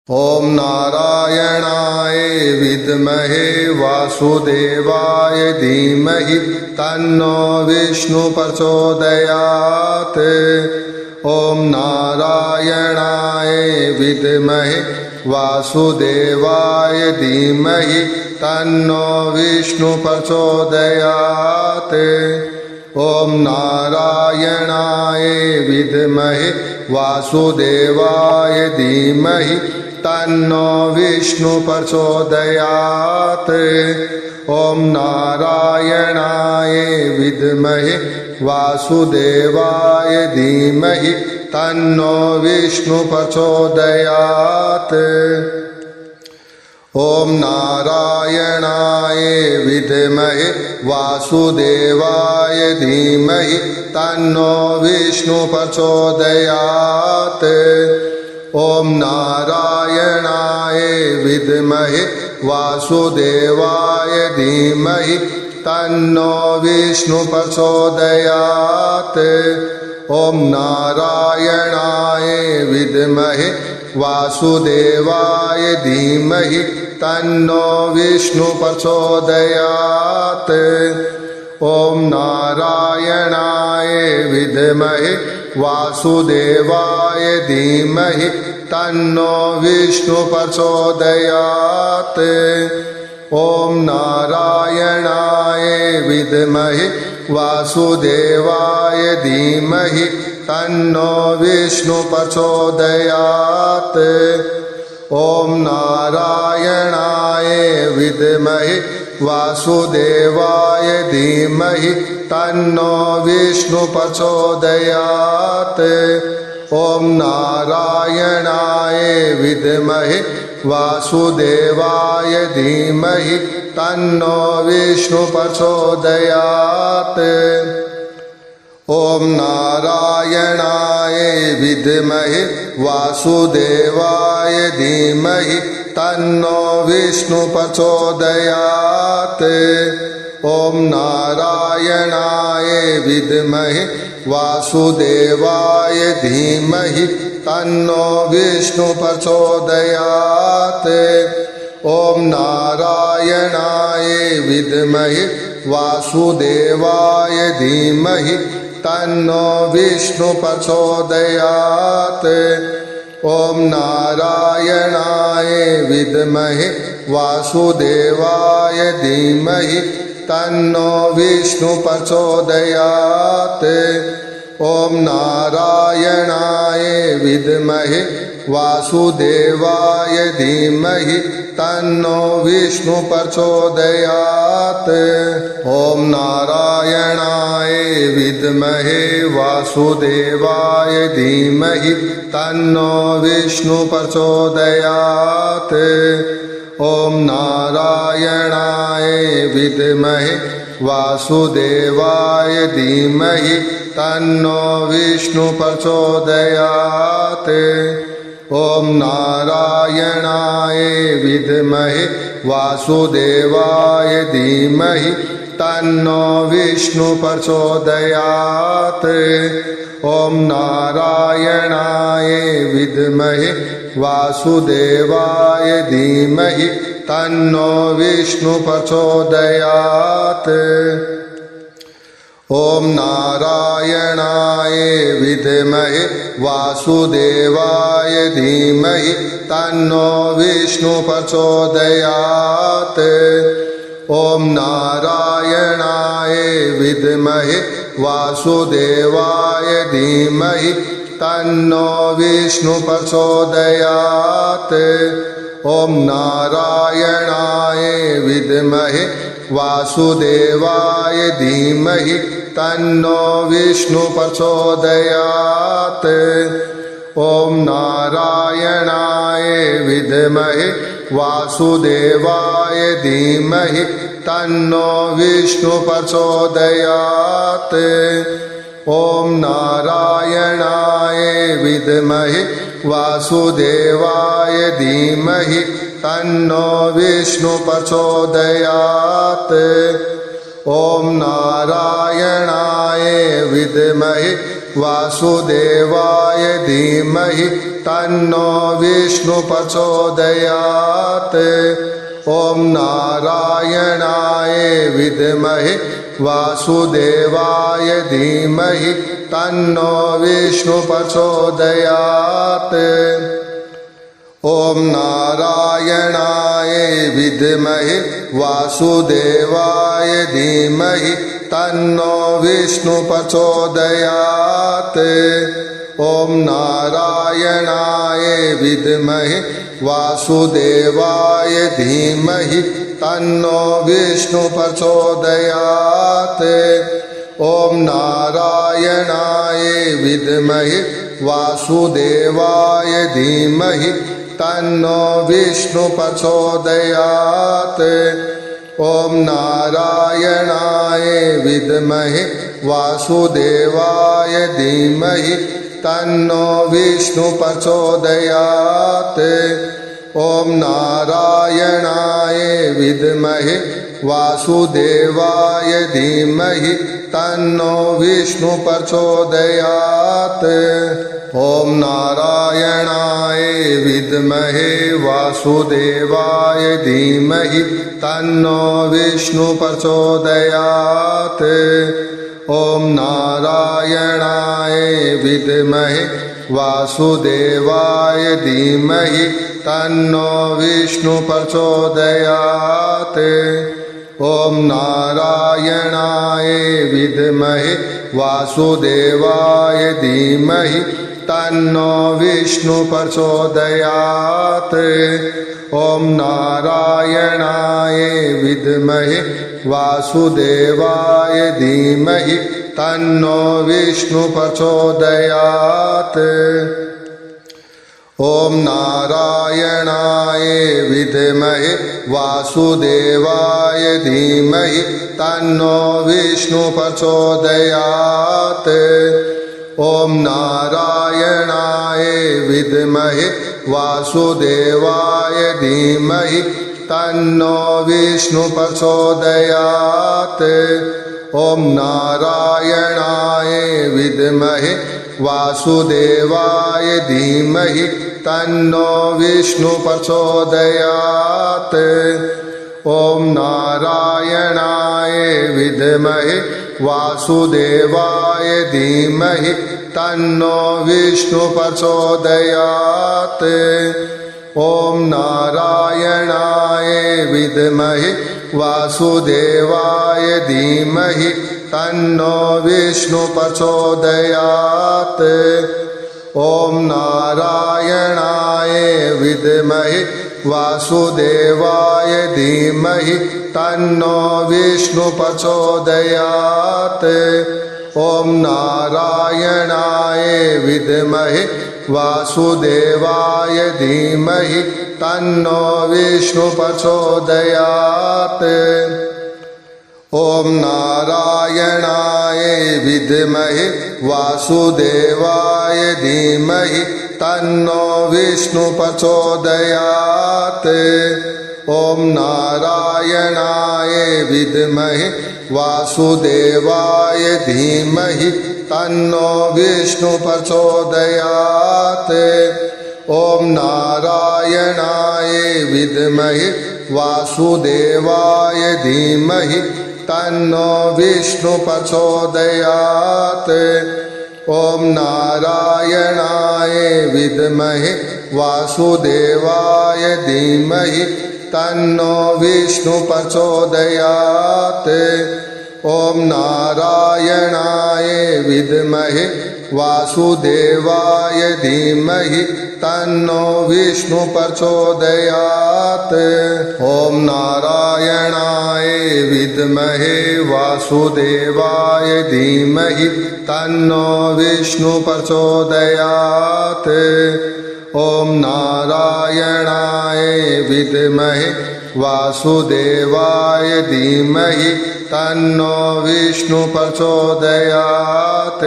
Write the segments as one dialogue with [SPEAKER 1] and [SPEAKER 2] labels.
[SPEAKER 1] ॐ नारायणाय विद्महे वासुदेवाय धीमहि तन्नो विष्णु प्रचोदयात्। ॐ नारायणाय विद्महे वासुदेवाय धीमहि तन्नो विष्णु प्रचोदयात्। ॐ नारायणाय विद्महे वासुदेवाय धीमहि तन्नो विष्णु प्रचोदयात्। ॐ नारायणाय विद्महे वासुदेवाय धीमहि तन्नो विष्णु प्रचोदयात्। ॐ नारायणाय विद्महे वासुदेवाय धीमहि तन्नो विष्णु प्रचोदयात्। ॐ नारायणाय विद्महे वासुदेवाय धीमहि तन्नो विष्णु प्रचोदयात्। ॐ नारायणाय विद्महे वासुदेवाय धीमहि तन्नो विष्णु प्रचोदयात्। ॐ नारायणाय विद्महे वासुदेवाय धीमहि तन्नो विष्णु प्रचोदयात्। ॐ नारायणाय विद्महे वासुदेवाय धीमहि तन्नो विष्णु प्रचोदयात्। ॐ नारायणाय विद्महे वासुदेवाय धीमहि तन्नो विष्णु प्रचोदयात्। ॐ नारायणाय विद्महे वासुदेवाय धीमहि तन्नो विष्णु प्रचोदयात्। ॐ नारायणाय विद्महे वासुदेवाय धीमहि तन्नो विष्णु प्रचोदयात्। ॐ नारायणाय विद्महे वासुदेवाय धीमहि तन्नो विष्णु प्रचोदयात्। ॐ नारायणाय विद्महे वासुदेवाय धीमहि तन्नो विष्णु प्रचोदयात्। ॐ नारायणाय विद्महे वासुदेवाय धीमहि तन्नो विष्णु प्रचोदयात्। ॐ नारायणाय विद्महे वासुदेवाय धीमहि तन्नो विष्णु प्रचोदयात्। ॐ नारायणाय विद्महे वासुदेवाय धीमहि तन्नो विष्णु प्रचोदयात्। ॐ नारायणाय विद्महे वासुदेवाय धीमहि तन्नो विष्णु प्रचोदयात्। ॐ नारायणाय विद्महे वासुदेवाय धीमहि तन्नो विष्णु प्रचोदयात्। ॐ नारायणाय विद्महे वासुदेवाय धीमहि तन्नो विष्णु प्रचोदयात्। ॐ नारायणाय विद्महे वासुदेवाय धीमहि तन्नो विष्णु प्रचोदयात्। ॐ नारायणाय विद्महे वासुदेवाय धीमहि तन्नो विष्णु प्रचोदयात्। ॐ नारायणाय विद्महे वासुदेवाय धीमहि तन्नो विष्णु प्रचोदयात्। ॐ नारायणाय विद्महे वासुदेवाय धीमहि तन्नो विष्णु प्रचोदयात्। ॐ नारायणाय विद्महे वासुदेवाय धीमहि तन्नो विष्णु प्रचोदयात्। ॐ नारायणाय विद्महे वासुदेवाय धीमहि तन्नो विष्णु प्रचोदयात्। ॐ नारायणाय विद्महे वासुदेवाय धीमहि तन्नो विष्णु प्रचोदयात्। ॐ नारायणाय विद्महे वासुदेवाय धीमहि तन्नो विष्णु प्रचोदयात्। ॐ नारायणाय विद्महे वासुदेवाय धीमहि तन्नो विष्णु प्रचोदयात्। ॐ नारायणाय विद्महे वासुदेवाय धीमहि तन्नो विष्णु प्रचोदयात्। ॐ नारायणाय विद्महे वासुदेवाय धीमहि तन्नो विष्णु प्रचोदयात्। ॐ नारायणाय विद्महे वासुदेवाय धीमहि तन्नो विष्णु प्रचोदयात्। ॐ नारायणाय विद्महे वासुदेवाय धीमहि तन्नो विष्णु प्रचोदयात्। ॐ नारायणाय विद्महे वासुदेवाय धीमहि तन्नो विष्णु प्रचोदयात्। ॐ नारायणाय विद्महे वासुदेवाय धीमहि तन्नो विष्णु प्रचोदयात्। ॐ नारायणाय विद्महे वासुदेवाय धीमहि तन्नो विष्णु प्रचोदयात्। ॐ नारायणाय विद्महे वासुदेवाय धीमहि तन्नो विष्णु प्रचोदयात्। ॐ नारायणाय विद्महे वासुदेवाय धीमहि तन्नो विष्णु प्रचोदयात्। ॐ नारायणाय विद्महे वासुदेवाय धीमहि तन्नो विष्णु प्रचोदयात्। ॐ नारायणाय विद्महे वासुदेवाय धीमहि तन्नो विष्णु प्रचोदयात्। ॐ नारायणाय विद्महे वासुदेवाय धीमहि तन्नो विष्णु प्रचोदयात्। ॐ नारायणाय विद्महे वासुदेवाय धीमहि तन्नो विष्णु प्रचोदयात्। ॐ नारायणाय विद्महे वासुदेवाय धीमहि तन्नो विष्णु प्रचोदयात्। ॐ नारायणाय विद्महे वासुदेवाय धीमहि तन्नो विष्णु प्रचोदयात्। ॐ नारायणाय विद्महे वासुदेवाय धीमहि तन्नो विष्णु प्रचोदयात्। ॐ नारायणाय विद्महे वासुदेवाय धीमहि तन्नो विष्णु प्रचोदयात्। ॐ नारायणाय विद्महे वासुदेवाय धीमहि तन्नो विष्णु प्रचोदयात्। ॐ नारायणाय विद्महे वासुदेवाय धीमहि तन्नो विष्णु प्रचोदयात्। ॐ नारायणाय विद्महे वासुदेवाय धीमहि तन्नो विष्णु प्रचोदयात्। ॐ नारायणाय विद्महे वासुदेवाय धीमहि तन्नो विष्णु प्रचोदयात्।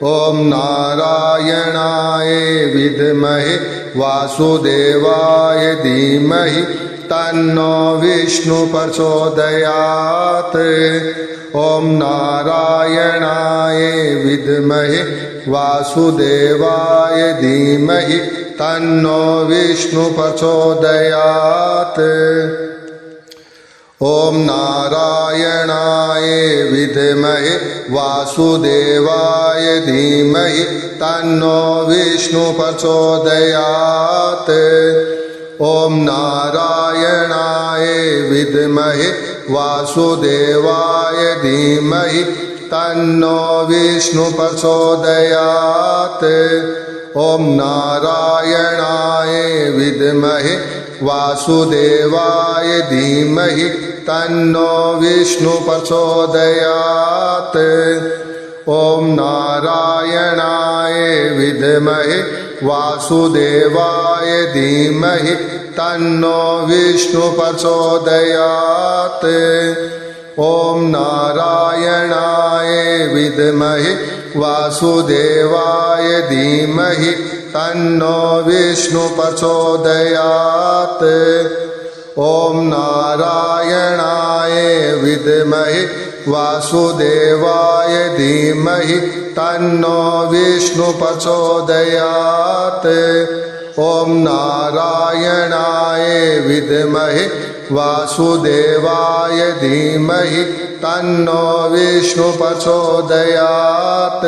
[SPEAKER 1] ॐ नारायणाय विद्महे वासुदेवाय धीमहि तन्नो विष्णु प्रचोदयात्। ॐ नारायणाय विद्महे वासुदेवाय धीमहि तन्नो विष्णु प्रचोदयात्। ॐ नारायणाय विद्महे वासुदेवाय धीमहि तन्नो विष्णु प्रचोदयात्। ॐ नारायणाय विद्महे वासुदेवाय धीमहि तन्नो विष्णु प्रचोदयात्। ॐ नारायणाय विद्महे वासुदेवाय धीमहि तन्नो विष्णु प्रचोदयात्। ॐ नारायणाय विद्महे वासुदेवाय धीमहि तन्नो विष्णु प्रचोदयात्। ॐ नारायणाय विद्महे वासुदेवाय धीमहि तन्नो विष्णु प्रचोदयात्। ॐ नारायणाय विद्महे वासुदेवाय धीमहि तन्नो विष्णु प्रचोदयात्। ॐ नारायणाय विद्महे वासुदेवाय धीमहि तन्नो विष्णु प्रचोदयात्।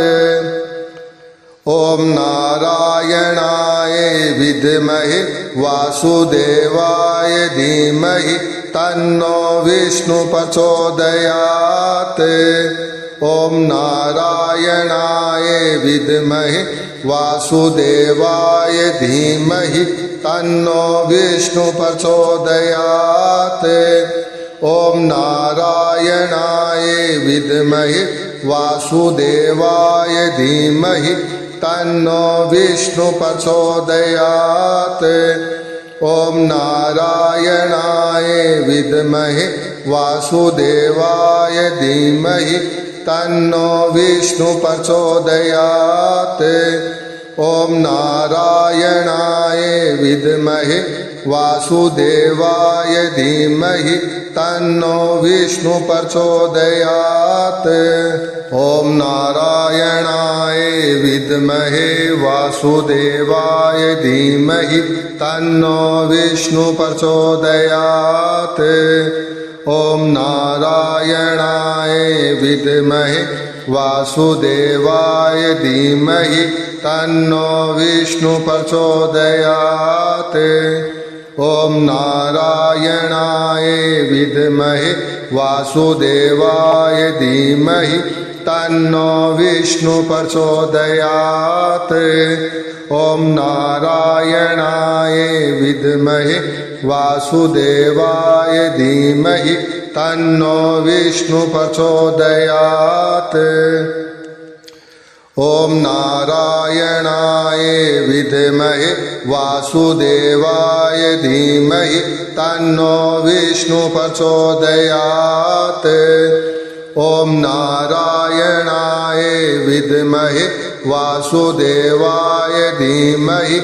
[SPEAKER 1] ॐ नारायणाय विद्महे वासुदेवाय धीमहि तन्नो विष्णु प्रचोदयात्। ॐ नारायणाय विद्महे वासुदेवाय धीमहि तन्नो विष्णु प्रचोदयात्। ॐ नारायणाय विद्महे वासुदेवाय धीमहि तन्नो विष्णु प्रचोदयात्। ॐ नारायणाय विद्महे वासुदेवाय धीमहि तन्नो विष्णु प्रचोदयात्। ॐ नारायणाय विद्महे वासुदेवाय धीमहि तन्नो विष्णु प्रचोदयात्। ॐ नारायणाय विद्महे वासुदेवाय धीमहि तन्नो विष्णु प्रचोदयात्। ॐ नारायणाय विद्महे वासुदेवाय धीमहि तन्नो विष्णु प्रचोदयात्। ॐ नारायणाय विद्महे वासुदेवाय धीमहि तन्नो विष्णु प्रचोदयात्। ॐ नारायणाय विद्महे वासुदेवाय धीमहि तन्नो विष्णु प्रचोदयात्। ॐ नारायणाय विद्महे वासुदेवाय धीमहि तन्नो विष्णु प्रचोदयात्। ॐ नारायणाय विद्महे वासुदेवाय धीमहि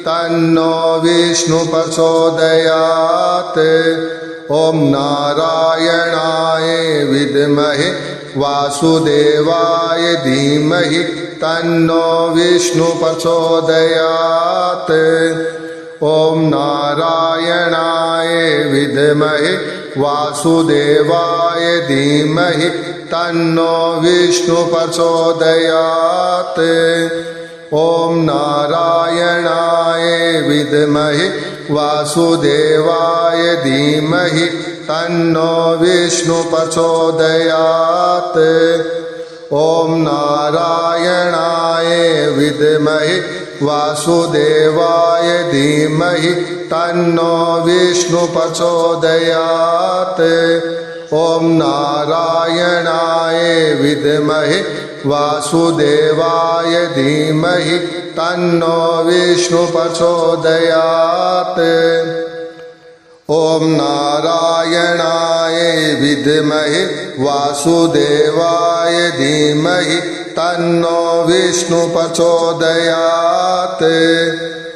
[SPEAKER 1] तन्नो विष्णु प्रचोदयात्। ॐ नारायणाय विद्महे वासुदेवाय धीमहि तन्नो विष्णु प्रचोदयात्। ॐ नारायणाय विद्महे वासुदेवाय धीमहि तन्नो विष्णु प्रचोदयात्। ॐ नारायणाय विद्महे वासुदेवाय धीमहि तन्नो विष्णु प्रचोदयात्। ॐ नारायणाय विद्महे वासुदेवाय धीमहि तन्नो विष्णु प्रचोदयात्। ॐ नारायणाय विद्महे वासुदेवाय धीमहि तन्नो विष्णु प्रचोदयात्। ॐ नारायणाय विद्महे वासुदेवाय धीमहि तन्नो विष्णु प्रचोदयात्।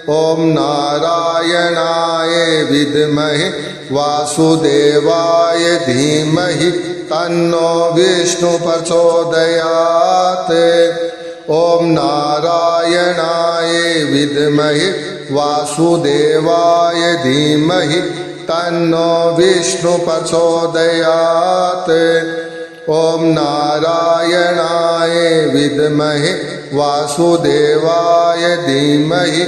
[SPEAKER 1] ॐ नारायणाय विद्महे वासुदेवाय धीमहि तन्नो विष्णु प्रचोदयात्। ॐ नारायणाय विद्महे वासुदेवाय धीमहि तन्नो विष्णु प्रचोदयात्। ॐ नारायणाय विद्महे वासुदेवाय धीमहि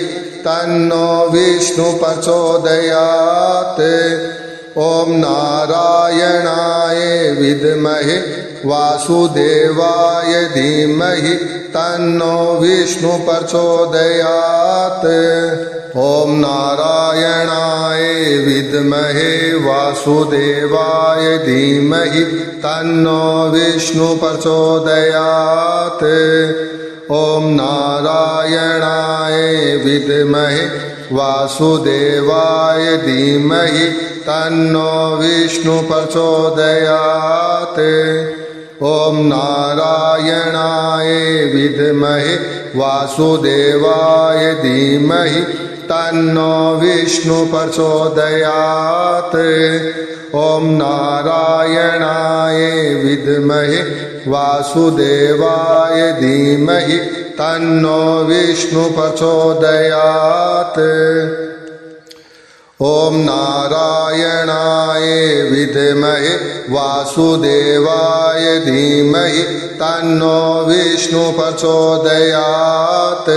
[SPEAKER 1] तन्नो विष्णु प्रचोदयात्। ॐ नारायणाय विद्महे वासुदेवाय धीमहि तन्नो विष्णु प्रचोदयात्। ॐ नारायणाय विद्महे वासुदेवाय धीमहि तन्नो विष्णु प्रचोदयात्। ॐ नारायणाय विद्महे वासुदेवाय धीमहि तन्नो विष्णु प्रचोदयात्। ॐ नारायणाय विद्महे वासुदेवाय धीमहि तन्नो विष्णु प्रचोदयात्। ॐ नारायणाय विद्महे वासुदेवाय धीमहि तन्नो विष्णु प्रचोदयात्। ॐ नारायणाय विद्महे वासुदेवाय धीमहि तन्नो विष्णु प्रचोदयात्।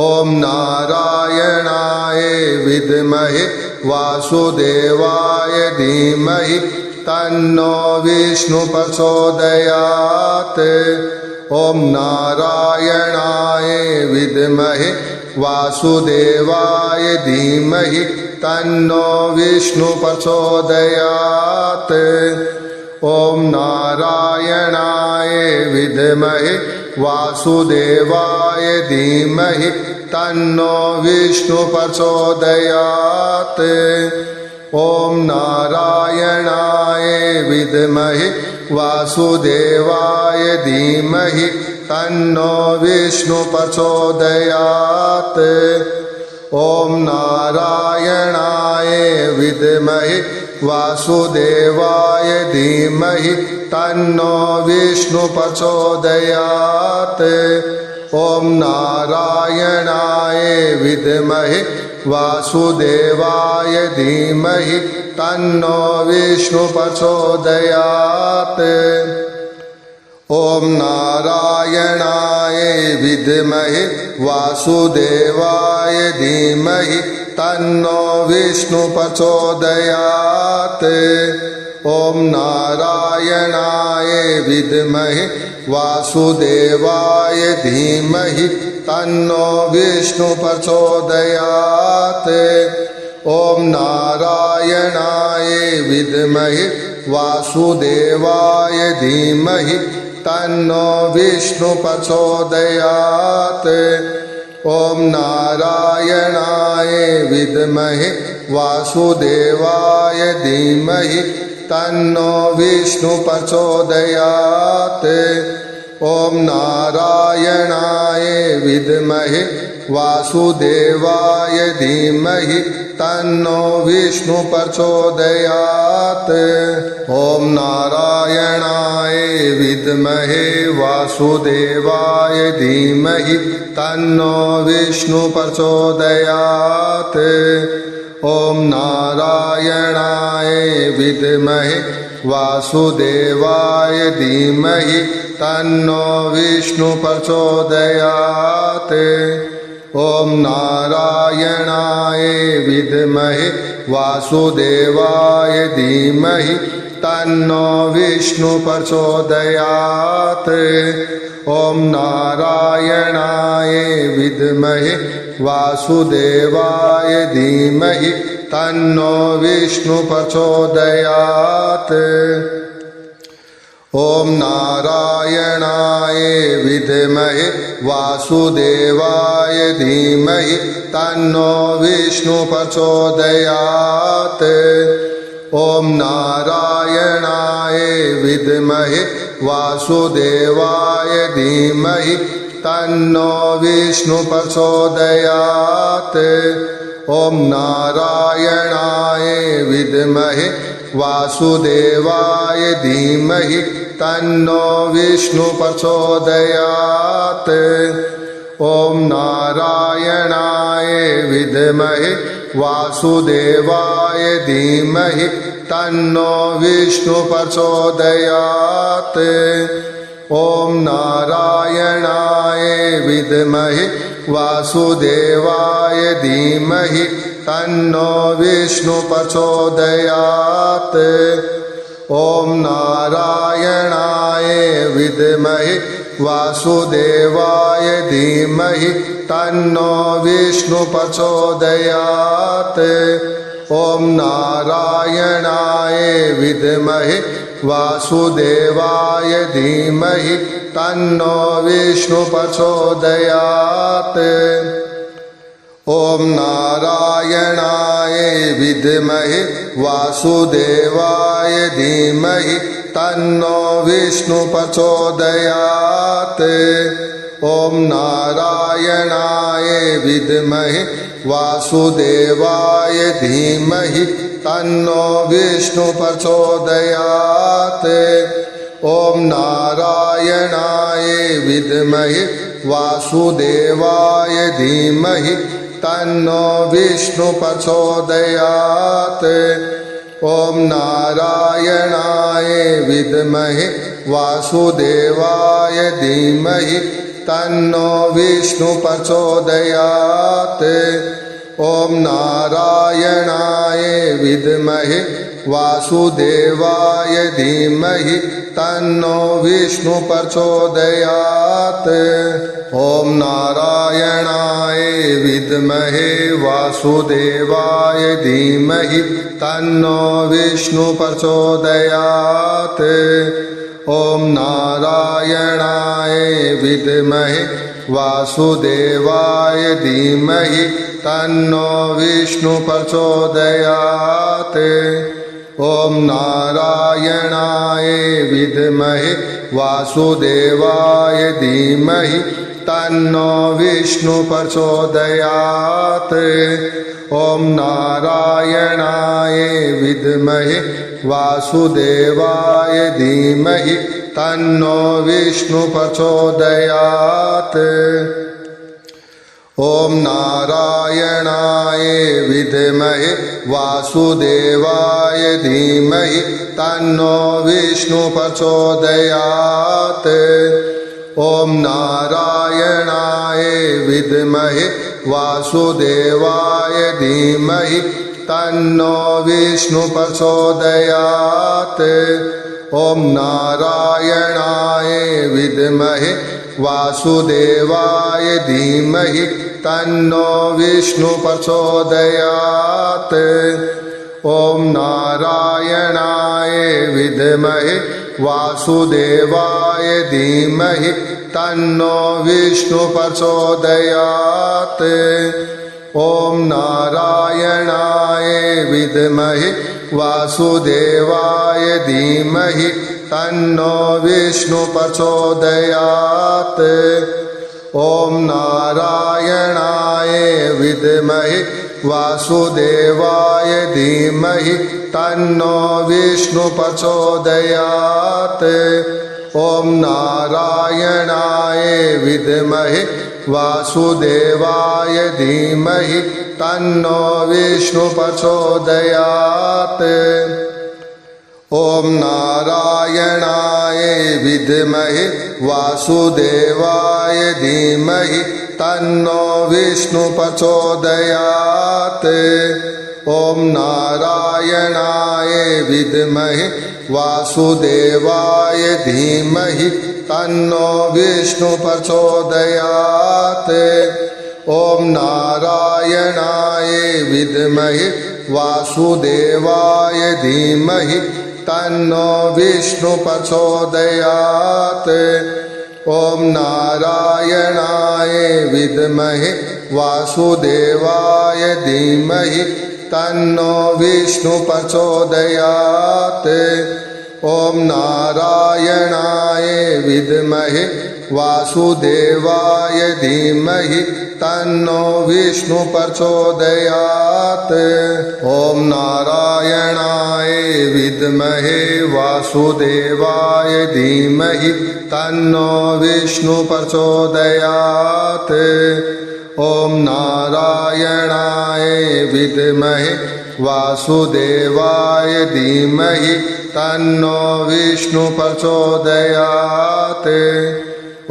[SPEAKER 1] ॐ नारायणाय विद्महे वासुदेवाय धीमहि तन्नो विष्णु प्रचोदयात्। ॐ नारायणाय विद्महे वासुदेवाय धीमहि तन्नो विष्णु प्रचोदयात्। ॐ नारायणाय विद्महे वासुदेवाय धीमहि तन्नो विष्णु प्रचोदयात्। ॐ नारायणाय विद्महे वासुदेवाय धीमहि तन्नो विष्णु प्रचोदयात्। ॐ नारायणाय विद्महे वासुदेवाय धीमहि तन्नो विष्णु प्रचोदयात्। ॐ नारायणाय विद्महे वासुदेवाय धीमहि तन्नो विष्णु प्रचोदयात्। ॐ नारायणाय विद्महे वासुदेवाय धीमहि तन्नो विष्णु प्रचोदयात्। ॐ नारायणाय विद्महे वासुदेवाय धीमहि तन्नो विष्णु प्रचोदयात्। ॐ नारायणाय विद्महे वासुदेवाय धीमहि तन्नो विष्णु प्रचोदयात्। ॐ नारायणाय विद्महे वासुदेवाय धीमहि तन्नो विष्णु प्रचोदयात्। ॐ नारायणाय विद्महे वासुदेवाय धीमहि तन्नो विष्णु प्रचोदयात्। ॐ नारायणाय विद्महे वासुदेवाय धीमहि तन्नो विष्णु प्रचोदयात्। ॐ नारायणाय विद्महे वासुदेवाय धीमहि तन्नो विष्णु प्रचोदयात्। ॐ नारायणाय विद्महे वासुदेवाय धीमहि तन्नो विष्णु प्रचोदयात्। ॐ नारायणाय विद्महे वासुदेवाय धीमहि तन्नो विष्णु प्रचोदयात्। ॐ नारायणाय विद्महे वासुदेवाय धीमहि तन्नो विष्णु प्रचोदयात्। ॐ नारायणाय विद्महे वासुदेवाय धीमहि तन्नो विष्णु प्रचोदयात्। ॐ नारायणाय विद्महे वासुदेवाय धीमहि तन्नो विष्णु प्रचोदयात्। ॐ नारायणाय विद्महे वासुदेवाय धीमहि तन्नो विष्णु प्रचोदयात्। ॐ नारायणाय विद्महे वासुदेवाय धीमहि तन्नो विष्णु प्रचोदयात्। ॐ नारायणाय विद्महे वासुदेवाय धीमहि तन्नो विष्णु प्रचोदयात्। ॐ नारायणाय विद्महे वासुदेवाय धीमहि तन्नो विष्णु प्रचोदयात्। ॐ नारायणाय विद्महे वासुदेवाय धीमहि तन्नो विष्णु प्रचोदयात्। ॐ नारायणाय विद्महे वासुदेवाय धीमहि तन्नो विष्णु प्रचोदयात्। ॐ नारायणाय विद्महे वासुदेवाय धीमहि तन्नो विष्णु प्रचोदयात्। ॐ नारायणाय विद्महे वासुदेवाय धीमहि तन्नो विष्णु प्रचोदयात्। ॐ नारायणाय विद्महे वासुदेवाय धीमहि तन्नो विष्णु प्रचोदयात्। ॐ नारायणाय विद्महे वासुदेवाय धीमहि तन्नो विष्णु प्रचोदयात्। ॐ नारायणाय विद्महे वासुदेवाय धीमहि तन्नो विष्णु प्रचोदयात्। ॐ नारायणाय विद्महे वासुदेवाय धीमहि तन्नो विष्णु प्रचोदयात्। ॐ नारायणाय विद्महे वासुदेवाय धीमहि तन्नो विष्णु प्रचोदयात्। ॐ नारायणाय विद्महे वासुदेवाय धीमहि तन्नो विष्णु प्रचोदयात्। ॐ नारायणाय विद्महे वासुदेवाय धीमहि तन्नो विष्णु प्रचोदयात्। ॐ नारायणाय विद्महे वासुदेवाय धीमहि तन्नो विष्णु प्रचोदयात्। ॐ नारायणाय विद्महे वासुदेवाय धीमहि तन्नो विष्णु प्रचोदयात्। ॐ नारायणाय विद्महे वासुदेवाय धीमहि तन्नो विष्णु प्रचोदयात्। ॐ नारायणाय विद्महे वासुदेवाय धीमहि तन्नो विष्णु प्रचोदयात्। ॐ नारायणाय विद्महे वासुदेवाय धीमहि तन्नो विष्णु प्रचोदयात्। ॐ नारायणाय विद्महे वासुदेवाय धीमहि तन्नो विष्णु प्रचोदयात्। ॐ नारायणाय विद्महे वासुदेवाय धीमहि तन्नो विष्णु प्रचोदयात्। ॐ नारायणाय विद्महे वासुदेवाय धीमहि तन्नो विष्णु प्रचोदयात्। ॐ नारायणाय विद्महे वासुदेवाय धीमहि तन्नो विष्णु प्रचोदयात्। ॐ नारायणाय विद्महे वासुदेवाय धीमहि तन्नो विष्णु प्रचोदयात्। ॐ नारायणाय विद्महे वासुदेवाय धीमहि तन्नो विष्णु प्रचोदयात्। ॐ नारायणाय विद्महे वासुदेवाय धीमहि तन्नो विष्णु प्रचोदयात्।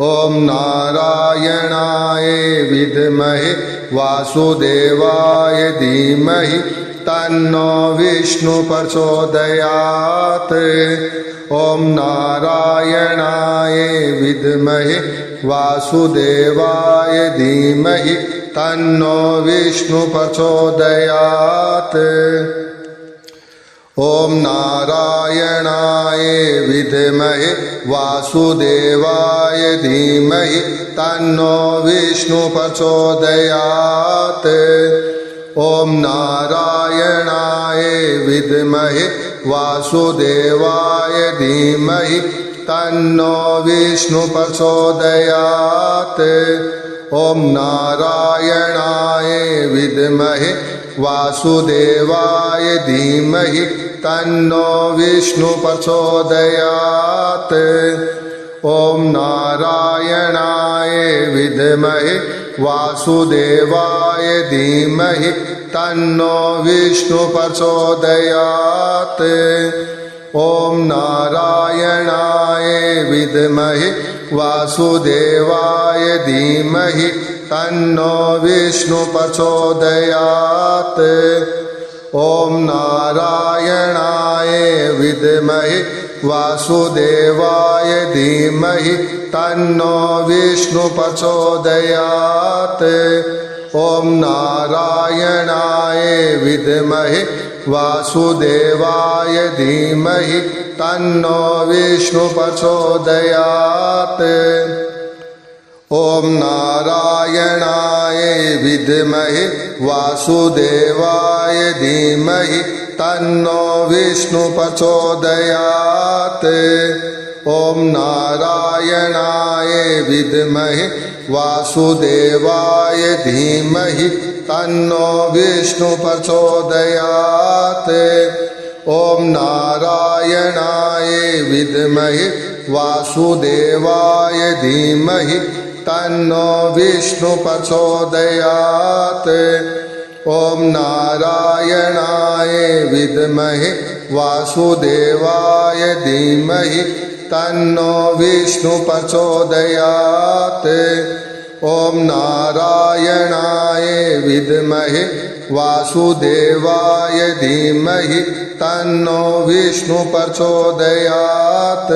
[SPEAKER 1] ॐ नारायणाय विद्महे वासुदेवाय धीमहि तन्नो विष्णु प्रचोदयात्। ॐ नारायणाय विद्महे वासुदेवाय धीमहि तन्नो विष्णु प्रचोदयात्। ॐ नारायणाय विद्महे वासुदेवाय धीमहि तन्नो विष्णु प्रचोदयात्। ॐ नारायणाय विद्महे वासुदेवाय धीमहि तन्नो विष्णु प्रचोदयात्। ॐ नारायणाय विद्महे वासुदेवाय धीमहि तन्नो विष्णु प्रचोदयात्। ॐ नारायणाय विद्महे वासुदेवाय धीमहि तन्नो विष्णु प्रचोदयात्। ॐ नारायणाय विद्महे वासुदेवाय धीमहि तन्नो विष्णु प्रचोदयात्। ॐ नारायणाय विद्महे वासुदेवाय धीमहि तन्नो विष्णु प्रचोदयात्। ॐ नारायणाय विद्महे वासुदेवाय धीमहि तन्नो विष्णु प्रचोदयात्। ॐ नारायणाय विद्महे वासुदेवाय धीमहि तन्नो विष्णु प्रचोदयात्। ॐ नारायणाय विद्महे वासुदेवाय धीमहि तन्नो विष्णु प्रचोदयात्। ॐ नारायणाय विद्महे वासुदेवाय धीमहि तन्नो विष्णु प्रचोदयात्। ॐ नारायणाय विद्महे वासुदेवाय धीमहि तन्नो विष्णु प्रचोदयात्। ॐ नारायणाय विद्महे वासुदेवाय धीमहि तन्नो विष्णु प्रचोदयात्।